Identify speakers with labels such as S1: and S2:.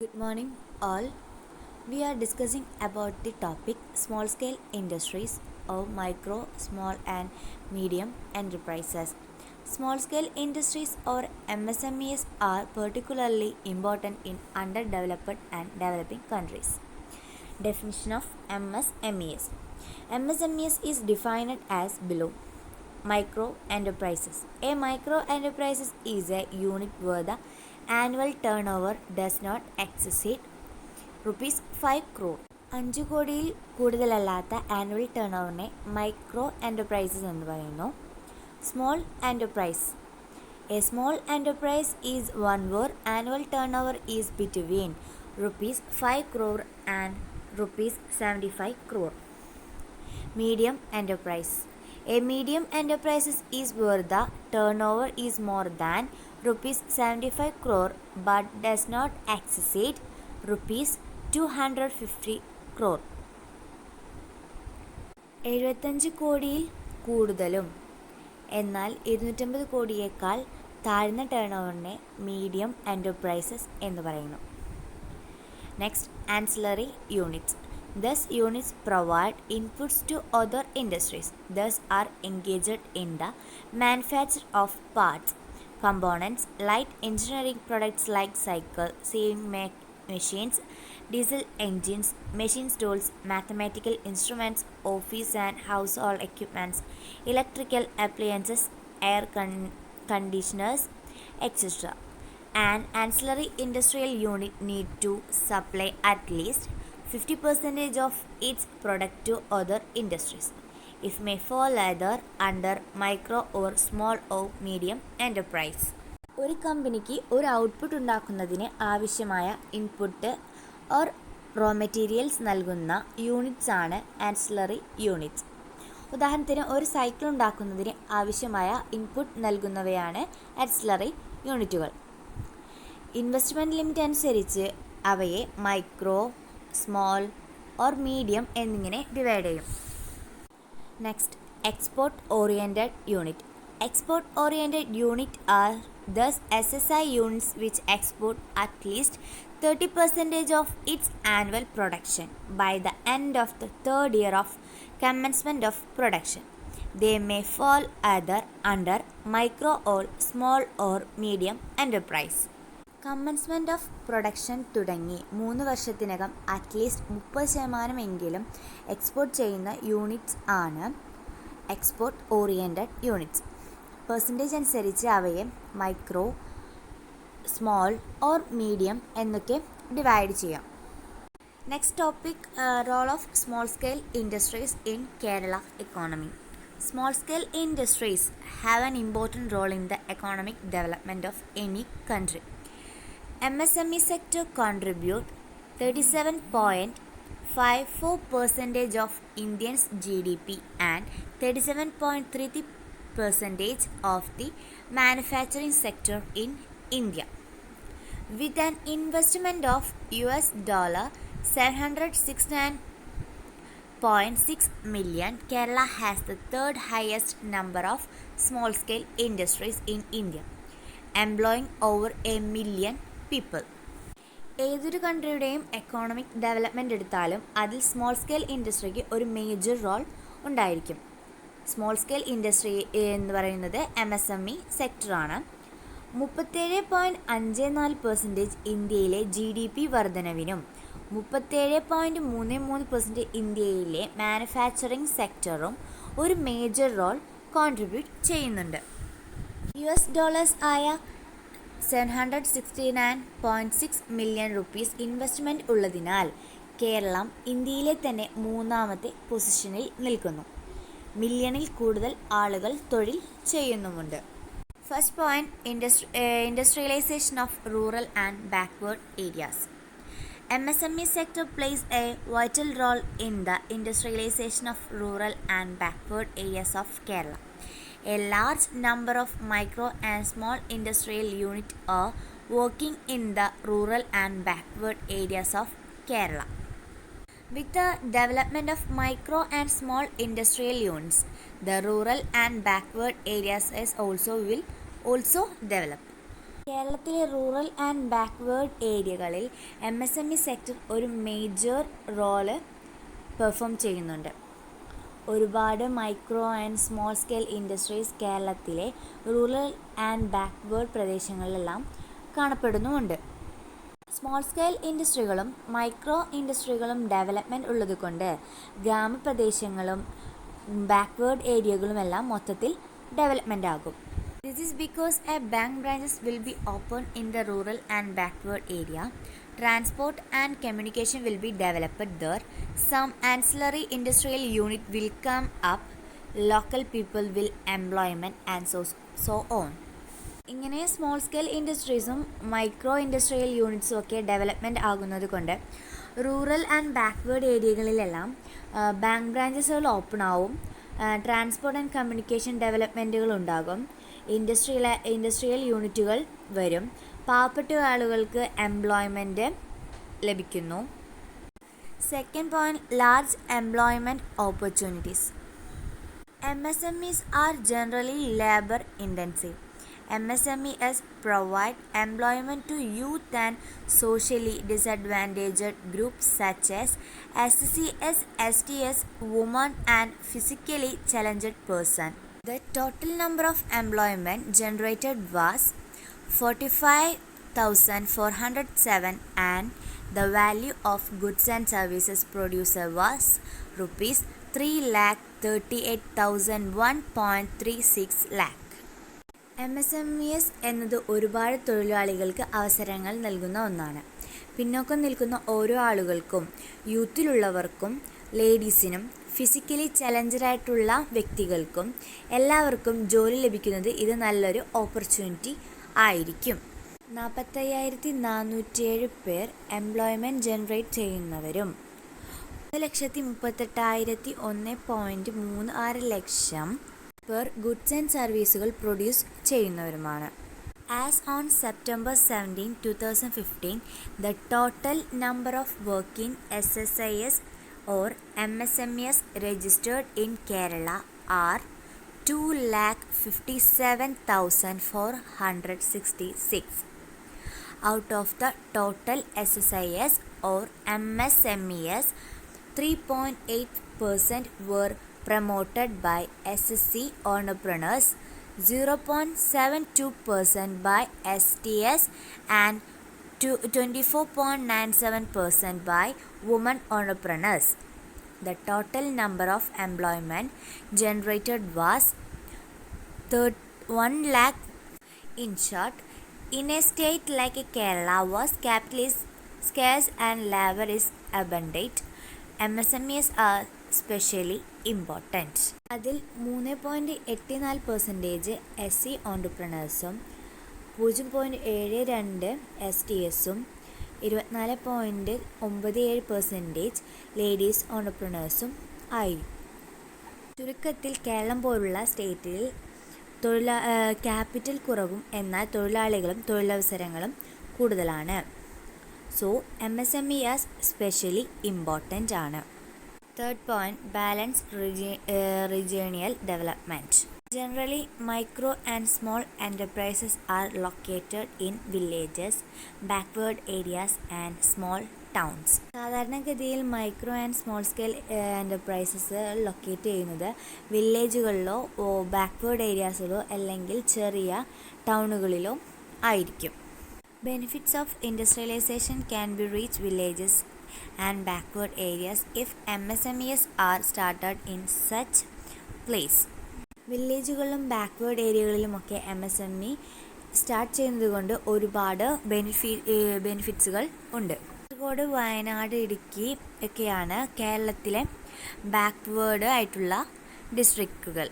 S1: Good morning, all. We are discussing about the topic small scale industries or micro, small, and medium enterprises. Small scale industries or MSMEs are particularly important in underdeveloped and developing countries. Definition of MSMEs. MSMEs is defined as below. Micro enterprises. A micro enterprise is a unit where the annual turnover does not exceed ₹5 crore. 5 കോടിയിൽ കൂടുതലല്ലാത്ത annual turn micro enterprises എന്ന് പറയുന്നു. Small enterprise. A small enterprise is one where annual turnover is between ₹5 crore and ₹75 crore. Medium enterprise. A medium enterprise is where the turnover is more than ₹75 crore but does not exceed ₹250 crore. 75 കോടിയിൽ കൂടുതലും എന്നാൽ 250 കോടിയേക്കാൾ താഴ്ന്ന turn ഓവറിനെ medium enterprises എന്ന് പറയുന്നു. Next, ancillary units. Thus, units provide inputs to other industries, thus are engaged in the manufacture of parts, components, light engineering products like cycle, sewing machines, diesel engines, machine tools, mathematical instruments, office and household equipments, electrical appliances, air conditioners, etc. An ancillary industrial unit need to supply at least 50% of its product to other industries. It may fall either under micro or small or medium enterprise. ഒരു കമ്പനിക്ക് ഒരു output ഉണ്ടാക്കുന്നതിന് ആവശ്യമായ input or raw materials നൽകുന്ന units ആണ് ancillary units. ഉദാഹരണത്തിന് ഒരു cycle ഉണ്ടാക്കുന്നതിന് ആവശ്യമായ ഇൻപുട്ട് നൽകുന്നവയാണ് ആൻസിലറി യൂണിറ്റുകൾ. ഇൻവെസ്റ്റ്മെൻറ്റ് ലിമിറ്റ് അനുസരിച്ച് അവയെ മൈക്രോ, സ്മോൾ ഓർ മീഡിയം എന്നിങ്ങനെ ഡിവൈഡ് ചെയ്യും. Next, export oriented unit. Export oriented unit are thus SSI units which export at least 30% of its annual production by the end of the third year of commencement of production. They may fall either under micro or small or medium enterprise. Commencement of production തുടങ്ങി 3 വർഷത്തിനകം at least 30% export ചെയ്യുന്ന units ആണ് export oriented units. Percentage അനുസരിച്ച് അവയെ micro, small or medium എന്നൊക്കെ divide ചെയ്യാം. Next topic, role of small scale industries in Kerala economy. Small scale industries have an important role in the economic development of any country. MSME sector contribute 37.54% of Indians' GDP and 37.30% of the manufacturing sector in India. With an investment of $769.6 million, Kerala has the third highest number of small scale industries in India, employing over 1 million people. ഏതൊരു കൺട്രിയുടെയും economic development എടുത്താലും അതിൽ small scale ഇൻഡസ്ട്രിക്ക് ഒരു major role ഉണ്ടായിരിക്കും. Small scale industry എന്ന് പറയുന്നത് MSME സെക്ടറാണ്. 37.54% ഇന്ത്യയിലെ GDP വർധനവിനും 37.33% ഇന്ത്യയിലെ manufacturing സെക്ടറും ഒരു മേജർ റോൾ കോൺട്രിബ്യൂട്ട് ചെയ്യുന്നുണ്ട്. $$769.6 million ഇൻവെസ്റ്റ്മെൻറ്റ് ഉള്ളതിനാൽ കേരളം ഇന്ത്യയിലെ തന്നെ 3ാമത്തെ പൊസിഷനിൽ നിൽക്കുന്നു. മില്യണിൽ കൂടുതൽ ആളുകൾ തൊഴിൽ ചെയ്യുന്നുമുണ്ട്. First point, industrialisation of rural and backward areas. MSME sector plays a vital role in the industrialization of rural and backward areas of Kerala. A large number of micro and small industrial units are working in the rural and backward areas of Kerala. With the development of micro and small industrial units, the rural and backward areas will also develop. കേരളത്തിലെ rural and backward ഏരിയകളിൽ MSME sector ഒരു major role perform ചെയ്യുന്നുണ്ട്. ഒരുപാട് micro and small scale industries കേരളത്തിലെ rural and backward പ്രദേശങ്ങളിലെല്ലാം കാണപ്പെടുന്നുമുണ്ട്. Small scale ഇൻഡസ്ട്രികളും micro ഇൻഡസ്ട്രികളും ഡെവലപ്മെൻറ്റ് ഉള്ളതുകൊണ്ട് ഗ്രാമപ്രദേശങ്ങളും ബാക്ക്വേർഡ് ഏരിയകളുമെല്ലാം മൊത്തത്തിൽ ഡെവലപ്മെൻ്റ് ആകും. This is because a bank branches will be opened in the rural and backward area. Transport and communication will be developed there. Some ancillary industrial unit will come up. Local people will employment and so on. ഇങ്ങനെ small scale ഇൻഡസ്ട്രീസും micro industrial യൂണിറ്റ്സും ഒക്കെ development ആകുന്നത് കൊണ്ട് rural and backward ഏരിയകളിലെല്ലാം bank ബ്രാഞ്ചസുകൾ open ആവും. Transport and communication ഡെവലപ്മെൻറ്റുകൾ ഉണ്ടാകും. ഇൻഡസ്ട്രിയൽ യൂണിറ്റുകൾ വരും. പാവപ്പെട്ട ആളുകൾക്ക് എംപ്ലോയ്മെൻറ്റ് ലഭിക്കുന്നു. Second point, large employment opportunities. MSMEs are generally labor intensive. MSMEs provide employment to youth and socially disadvantaged groups such as SCs, STs, women and physically challenged persons. The total number of employment generated was 45,407 and the value of goods and services produced was rupees 3,38,001.36 lakh. MSMEs എന്നത് ഒരുപാട് തൊഴിലാളികൾക്ക് അവസരങ്ങൾ നൽകുന്ന ഒന്നാണ്. പിന്നോക്കം നിൽക്കുന്ന ഓരോ ആളുകൾക്കും, യൂത്തിലുള്ളവർക്കും, ലേഡീസിനും, ഫിസിക്കലി ചലഞ്ചറായിട്ടുള്ള വ്യക്തികൾക്കും എല്ലാവർക്കും ജോലി ലഭിക്കുന്നത് ഇത് നല്ലൊരു ഓപ്പർച്യൂണിറ്റി ആയിരിക്കും. 45,407 പേർ എംപ്ലോയ്മെൻറ്റ് ജനറേറ്റ് ചെയ്യുന്നവരും 1,38,1.36 ലക്ഷം പേർ ഗുഡ്സ് ആൻഡ് സർവീസുകൾ produce ചെയ്യുന്നവരുമാണ്. As on September 17, 2015, the total number of working SSIs or MSMEs registered in Kerala are 2,57,466. Out of the total SSIs or MSMEs, 3.8% were promoted by SSC entrepreneurs, 0.72% by STS and 24.97% by women entrepreneurs. The total number of employment generated was 1 lakh. In short, in a state like Kerala was capital is scarce and labor is abundant, MSMEs are specially important. അതിൽ 3.84% SC ഓൺട്രപ്രണേഴ്സും 0.72 STSും 24.97% ladies ഓൺട്രപ്രണേഴ്സും ആയി. ചുരുക്കത്തിൽ കേരളം പോലുള്ള സ്റ്റേറ്റിൽ capital കുറവും എന്നാൽ തൊഴിലാളികളും തൊഴിലവസരങ്ങളും കൂടുതലാണ്. സോ MSMEs സ്പെഷ്യലി ഇമ്പോർട്ടൻ്റ് ആണ്. Third point, balanced regional development. Generally, micro and small enterprises are located in villages, backward areas and small towns. സാധാരണഗതിയിൽ micro and small scale enterprises locate ചെയ്യുന്നത് വില്ലേജുകളിലോ ബാക്ക്വേർഡ് ഏരിയാസിലോ അല്ലെങ്കിൽ ചെറിയ ടൗണുകളിലോ ആയിരിക്കും. Benefits of industrialization can be reached villages and backward areas if MSMEs are started in such place. വില്ലേജുകളിലും backward ഏരിയകളിലുമൊക്കെ MSME start ചെയ്യുന്നത് കൊണ്ട് ഒരുപാട് ബെനിഫിറ്റ്സുകൾ ഉണ്ട്. കാസർഗോഡ്, വയനാട്, ഇടുക്കി ഒക്കെയാണ് കേരളത്തിലെ ബാക്ക്വേർഡ് ആയിട്ടുള്ള ഡിസ്ട്രിക്റ്റുകൾ.